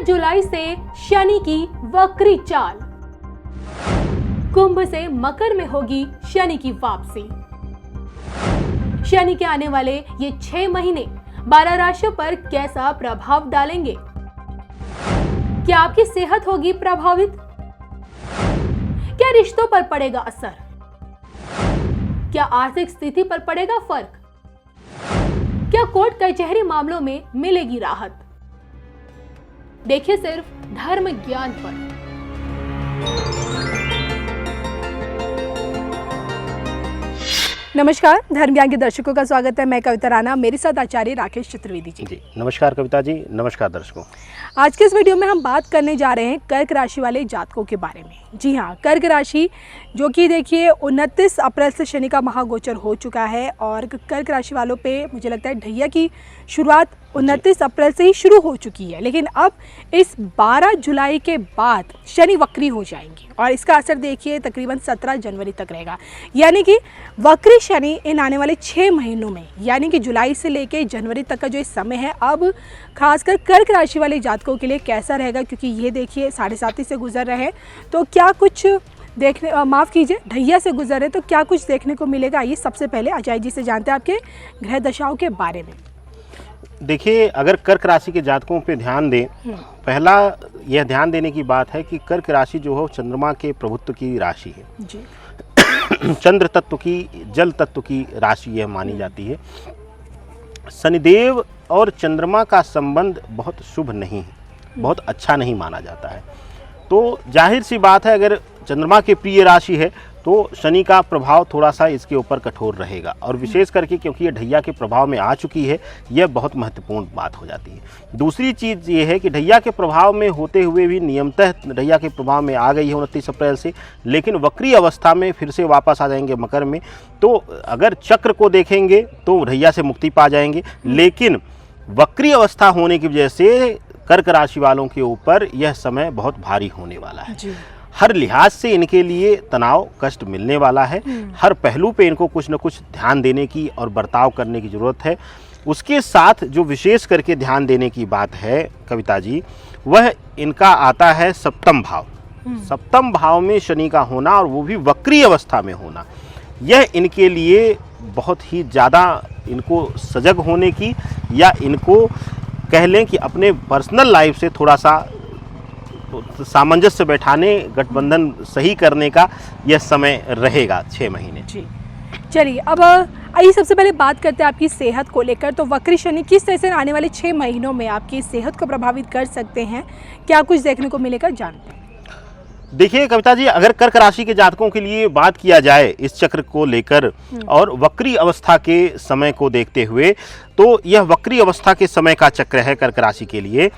जुलाई से शनि की वक्री चाल। कुंभ से मकर में होगी शनि की वापसी। शनि के आने वाले ये 6 महीने 12 राशियों पर कैसा प्रभाव डालेंगे? क्या आपकी सेहत होगी प्रभावित? क्या रिश्तों पर पड़ेगा असर? क्या आर्थिक स्थिति पर पड़ेगा फर्क? क्या कोर्ट कचहरी मामलों में मिलेगी राहत? देखिए सिर्फ धर्म ज्ञान पर। नमस्कार, धर्म ज्ञान के दर्शकों का स्वागत है। मैं कविता राणा, मेरे साथ आचार्य राकेश चतुर्वेदी जी। नमस्कार कविता जी, नमस्कार दर्शकों। आज के इस वीडियो में हम बात करने जा रहे हैं कर्क राशि वाले जातकों के बारे में। जी हाँ, कर्क राशि जो कि देखिए 29 अप्रैल से शनि का महागोचर हो चुका है और कर्क राशि वालों पे मुझे लगता है ढैया की शुरुआत 29 अप्रैल से ही शुरू हो चुकी है, लेकिन अब इस 12 जुलाई के बाद शनि वक्री हो जाएंगी और इसका असर देखिए तकरीबन 17 जनवरी तक रहेगा। यानी कि वक्री शनि इन आने वाले 6 महीनों में, यानी कि जुलाई से लेकर जनवरी तक का जो इस समय है, अब खासकर कर्क राशि वाले जातकों के लिए कैसा रहेगा, क्योंकि ये देखिए 7.5 से गुजर रहे हैं, तो क्या कुछ देखने माफ़ कीजिए ढैया से गुजर रहे, तो क्या कुछ देखने को मिलेगा? आइए सबसे पहले आचार्य जी से जानते हैं आपके ग्रह दशाओं के बारे में। देखिए, अगर कर्क राशि के जातकों पे ध्यान दें, पहला यह ध्यान देने की बात है कि कर्क राशि जो है चंद्रमा के प्रभुत्व की राशि है जी। चंद्र तत्व की, जल तत्व की राशि यह मानी जाती है। शनिदेव और चंद्रमा का संबंध बहुत शुभ नहीं है, बहुत अच्छा नहीं माना जाता है। तो जाहिर सी बात है, अगर चंद्रमा के प्रिय राशि है तो शनि का प्रभाव थोड़ा सा इसके ऊपर कठोर रहेगा, और विशेष करके क्योंकि ये ढैया के प्रभाव में आ चुकी है, यह बहुत महत्वपूर्ण बात हो जाती है। दूसरी चीज़ ये है कि ढैया के प्रभाव में होते हुए भी नियमतः ढैया के प्रभाव में आ गई है 29 अप्रैल से, लेकिन वक्री अवस्था में फिर से वापस आ जाएंगे मकर में। तो अगर चक्र को देखेंगे तो ढैया से मुक्ति पा जाएंगे, लेकिन वक्री अवस्था होने की वजह से कर्क राशि वालों के ऊपर यह समय बहुत भारी होने वाला है। हर लिहाज से इनके लिए तनाव कष्ट मिलने वाला है। हर पहलू पे इनको कुछ न कुछ ध्यान देने की और बर्ताव करने की ज़रूरत है। उसके साथ जो विशेष करके ध्यान देने की बात है कविता जी, वह इनका आता है सप्तम भाव। सप्तम भाव में शनि का होना, और वो भी वक्री अवस्था में होना, यह इनके लिए बहुत ही ज़्यादा इनको सजग होने की, या इनको कह लें कि अपने पर्सनल लाइफ से थोड़ा सा सामंजस्य बैठाने, गठबंधन सही करने का यह समय रहेगा 6 महीने। जी चलिए, अब आइए सबसे पहले बात करते हैं आपकी सेहत को लेकर। तो वक्री शनि किस तरह से आने वाले 6 महीनों में आपकी सेहत को प्रभावित कर सकते हैं? क्या कुछ देखने को मिलेगा, जानते हैं। देखिए कविता जी, अगर कर्क राशि के जातकों के लिए बात किया जाए इस चक्र को लेकर और वक्री अवस्था के समय को देखते हुए, तो यह वक्री अवस्था के समय का चक्र है कर्क राशि के लिए।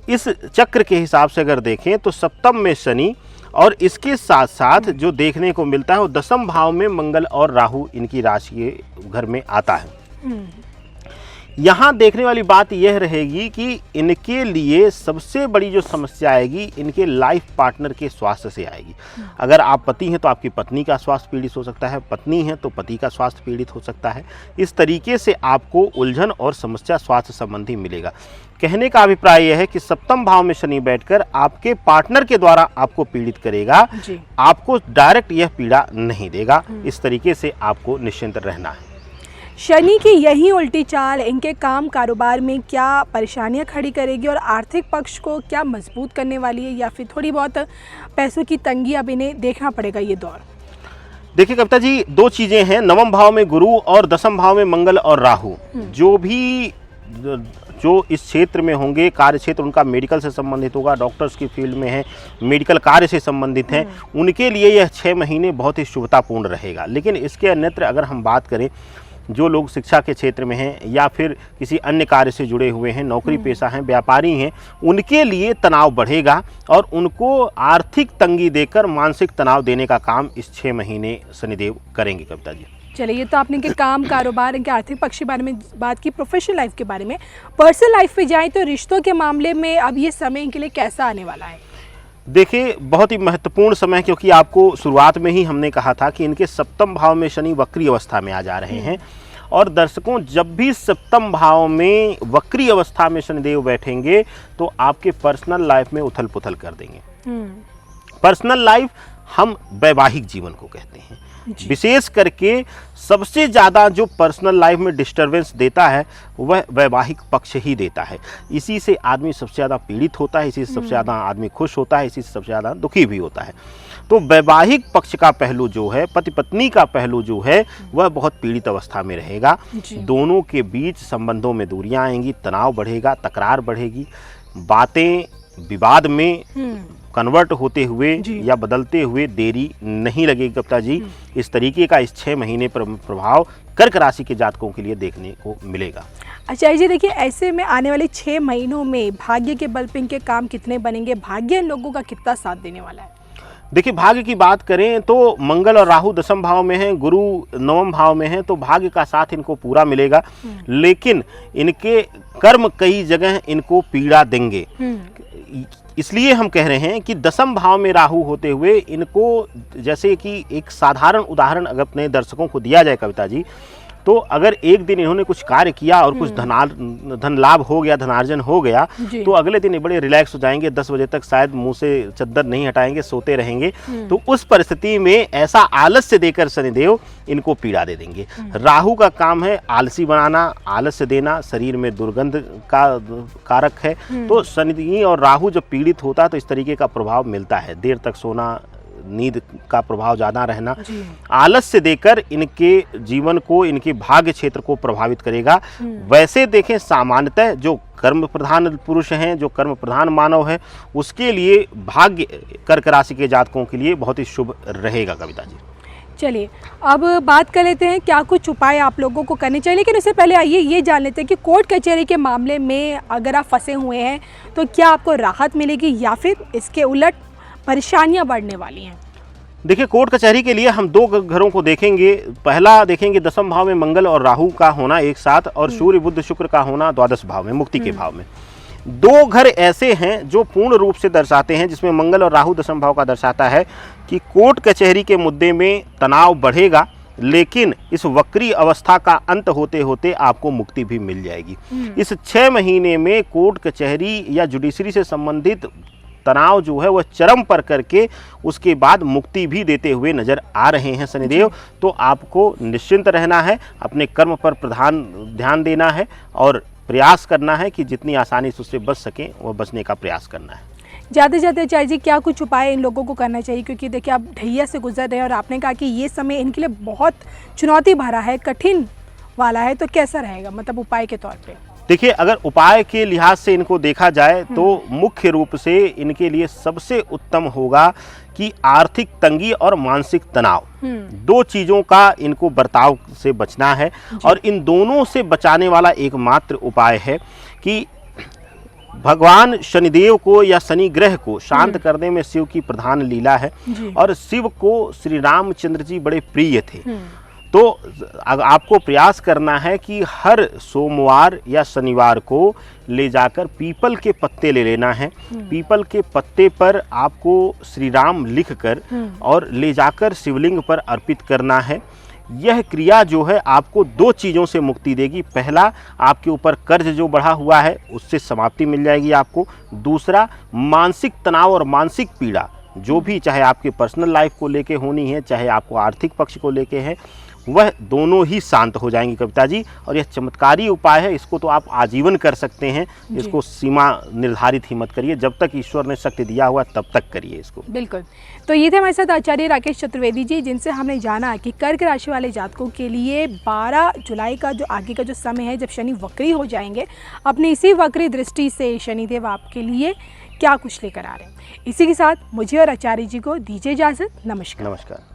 इस चक्र के हिसाब से अगर देखें तो सप्तम में शनि, और इसके साथ साथ जो देखने को मिलता है वो 10वें भाव में मंगल और राहु इनकी राशि के घर में आता है। यहाँ देखने वाली बात यह रहेगी कि इनके लिए सबसे बड़ी जो समस्या आएगी इनके लाइफ पार्टनर के स्वास्थ्य से आएगी। अगर आप पति हैं तो आपकी पत्नी का स्वास्थ्य पीड़ित हो सकता है, पत्नी है तो पति का स्वास्थ्य पीड़ित हो सकता है। इस तरीके से आपको उलझन और समस्या स्वास्थ्य संबंधी मिलेगा। कहने का अभिप्राय यह है कि सप्तम भाव में शनि बैठकर आपके पार्टनर के द्वारा आपको पीड़ित करेगा, आपको डायरेक्ट यह पीड़ा नहीं देगा। इस तरीके से आपको निश्चिंत रहना है। शनि की यही उल्टी चाल इनके काम कारोबार में क्या परेशानियां खड़ी करेगी और आर्थिक पक्ष को क्या मजबूत करने वाली है, या फिर थोड़ी बहुत पैसों की तंगी अब इन्हें देखना पड़ेगा ये दौर? देखिए कविता जी, 2 चीज़ें हैं। 9वें भाव में गुरु और 10वें भाव में मंगल और राहु, जो इस क्षेत्र में होंगे, कार्य क्षेत्र उनका मेडिकल से संबंधित होगा, डॉक्टर्स की फील्ड में है, मेडिकल कार्य से संबंधित हैं, उनके लिए यह 6 महीने बहुत ही शुभतापूर्ण रहेगा। लेकिन इसके अन्यत्र अगर हम बात करें, जो लोग शिक्षा के क्षेत्र में हैं या फिर किसी अन्य कार्य से जुड़े हुए हैं, नौकरी पेशा हैं, व्यापारी हैं, उनके लिए तनाव बढ़ेगा और उनको आर्थिक तंगी देकर मानसिक तनाव देने का काम इस 6 महीने शनिदेव करेंगे कविता जी। चलिए, ये तो आपने इनके काम कारोबार, इनके आर्थिक पक्ष के बारे में बात की। प्रोफेशनल लाइफ के बारे में, पर्सनल लाइफ पे जाएं तो रिश्तों के मामले में अब ये समय इनके लिए कैसा आने वाला है? देखिए, बहुत ही महत्वपूर्ण समय, क्योंकि आपको शुरुआत में ही हमने कहा था कि इनके 7वें भाव में शनि वक्री अवस्था में आ जा रहे हैं और दर्शकों, जब भी सप्तम भाव में वक्री अवस्था में शनिदेव बैठेंगे तो आपके पर्सनल लाइफ में उथल पुथल कर देंगे। पर्सनल लाइफ हम वैवाहिक जीवन को कहते हैं। विशेष करके सबसे ज़्यादा जो पर्सनल लाइफ में डिस्टरबेंस देता है वह वैवाहिक पक्ष ही देता है। इसी से आदमी सबसे ज़्यादा पीड़ित होता है, इसी से सबसे ज़्यादा आदमी खुश होता है, इसी से सबसे ज़्यादा दुखी भी होता है। तो वैवाहिक पक्ष का पहलू जो है, पति पत्नी का पहलू जो है, वह बहुत पीड़ित अवस्था में रहेगा। दोनों के बीच संबंधों में दूरियां आएंगी, तनाव बढ़ेगा, तकरार बढ़ेगी, बातें विवाद में कन्वर्ट होते हुए या बदलते हुए देरी नहीं लगेगी कविता जी। इस तरीके का इस 6 महीने प्रभाव कर्क राशि के जातकों के लिए देखने को मिलेगा। अच्छा जी, देखिए ऐसे में आने वाले 6 महीनों में भाग्य के बल पे इनके काम कितने बनेंगे, भाग्य इन लोगों का कितना साथ देने वाला है? देखिए, भाग्य की बात करें तो मंगल और राहु 10वें भाव में हैं, गुरु 9वें भाव में हैं, तो भाग्य का साथ इनको पूरा मिलेगा। लेकिन इनके कर्म कई जगह इनको पीड़ा देंगे। इसलिए हम कह रहे हैं कि 10वें भाव में राहु होते हुए इनको, जैसे कि एक साधारण उदाहरण अगर अपने दर्शकों को दिया जाए कविता जी, तो अगर एक दिन इन्होंने कुछ कार्य किया और कुछ धन लाभ हो गया, धनार्जन हो गया, तो अगले दिन ये बड़े रिलैक्स हो जाएंगे, 10 बजे तक शायद मुंह से चद्दर नहीं हटाएंगे, सोते रहेंगे। तो उस परिस्थिति में ऐसा आलस्य देकर शनिदेव इनको पीड़ा दे देंगे। राहु का काम है आलसी बनाना, आलस्य देना, शरीर में दुर्गंध का कारक है। तो शनि और राहु जब पीड़ित होता है तो इस तरीके का प्रभाव मिलता है, देर तक सोना, नींद का प्रभाव ज़्यादा रहना, आलस्य देकर इनके जीवन को, इनके भाग्य क्षेत्र को प्रभावित करेगा। वैसे देखें, सामान्यतः जो कर्म प्रधान पुरुष हैं, जो कर्म प्रधान मानव है, उसके लिए भाग्य कर्क राशि के जातकों के लिए बहुत ही शुभ रहेगा कविता जी। चलिए अब बात कर लेते हैं क्या कुछ उपाय आप लोगों को करने चाहिए, लेकिन उससे पहले आइए ये जान लेते हैं कि कोर्ट कचहरी के मामले में अगर आप फंसे हुए हैं तो क्या आपको राहत मिलेगी या फिर इसके उलट परेशानियां बढ़ने वाली हैं? देखिए, कोर्ट कचहरी के लिए हम 2 घरों को देखेंगे। पहला देखेंगे 10वें भाव में मंगल और राहु का होना एक साथ, और सूर्य बुध शुक्र का होना 12वें भाव में, मुक्ति के भाव में। 2 घर ऐसे हैं जो पूर्ण रूप से दर्शाते हैं, जिसमें मंगल और राहु 10वें भाव का दर्शाता है कि कोर्ट कचहरी के मुद्दे में तनाव बढ़ेगा, लेकिन इस वक्री अवस्था का अंत होते होते आपको मुक्ति भी मिल जाएगी। इस 6 महीने में कोर्ट कचहरी या जुडिशरी से संबंधित तनाव जो है वह चरम पर करके उसके बाद मुक्ति भी देते हुए नजर आ रहे हैं शनिदेव। तो आपको निश्चिंत रहना है, अपने कर्म पर प्रधान ध्यान देना है और प्रयास करना है कि जितनी आसानी से उससे बच सकें वह बचने का प्रयास करना है। जाते जाते चाचा जी क्या कुछ उपाय इन लोगों को करना चाहिए, क्योंकि देखिए आप ढैया से गुजर रहे हैं और आपने कहा कि ये समय इनके लिए बहुत चुनौती भरा है, कठिन वाला है, तो कैसा रहेगा मतलब उपाय के तौर पे? देखिए, अगर उपाय के लिहाज से इनको देखा जाए तो मुख्य रूप से इनके लिए सबसे उत्तम होगा कि आर्थिक तंगी और मानसिक तनाव, 2 चीज़ों का इनको बर्ताव से बचना है। और इन दोनों से बचाने वाला एकमात्र उपाय है कि भगवान शनिदेव को या शनि ग्रह को शांत करने में शिव की प्रधान लीला है, और शिव को श्री रामचंद्र जी बड़े प्रिय थे। तो आपको प्रयास करना है कि हर सोमवार या शनिवार को ले जाकर पीपल के पत्ते ले लेना है। पीपल के पत्ते पर आपको श्री राम लिखकर और ले जाकर शिवलिंग पर अर्पित करना है। यह क्रिया जो है आपको 2 चीज़ों से मुक्ति देगी। पहला, आपके ऊपर कर्ज जो बढ़ा हुआ है उससे समाप्ति मिल जाएगी आपको। दूसरा, मानसिक तनाव और मानसिक पीड़ा जो भी, चाहे आपके पर्सनल लाइफ को लेके होनी है, चाहे आपको आर्थिक पक्ष को लेके है, वह दोनों ही शांत हो जाएंगी कविता जी। और यह चमत्कारी उपाय है, इसको तो आप आजीवन कर सकते हैं, इसको सीमा निर्धारित ही मत करिए, जब तक ईश्वर ने शक्ति दिया हुआ तब तक करिए इसको। बिल्कुल। तो ये थे हमारे साथ आचार्य राकेश चतुर्वेदी जी, जिनसे हमने जाना कि कर्क राशि वाले जातकों के लिए 12 जुलाई का जो आगे का जो समय है, जब शनि वक्री हो जाएंगे, अपनी इसी वक्री दृष्टि से शनिदेव आपके लिए क्या कुछ लेकर आ रहे हैं। इसी के साथ मुझे और आचार्य जी को दीजिए इजाजत। नमस्कार। नमस्कार।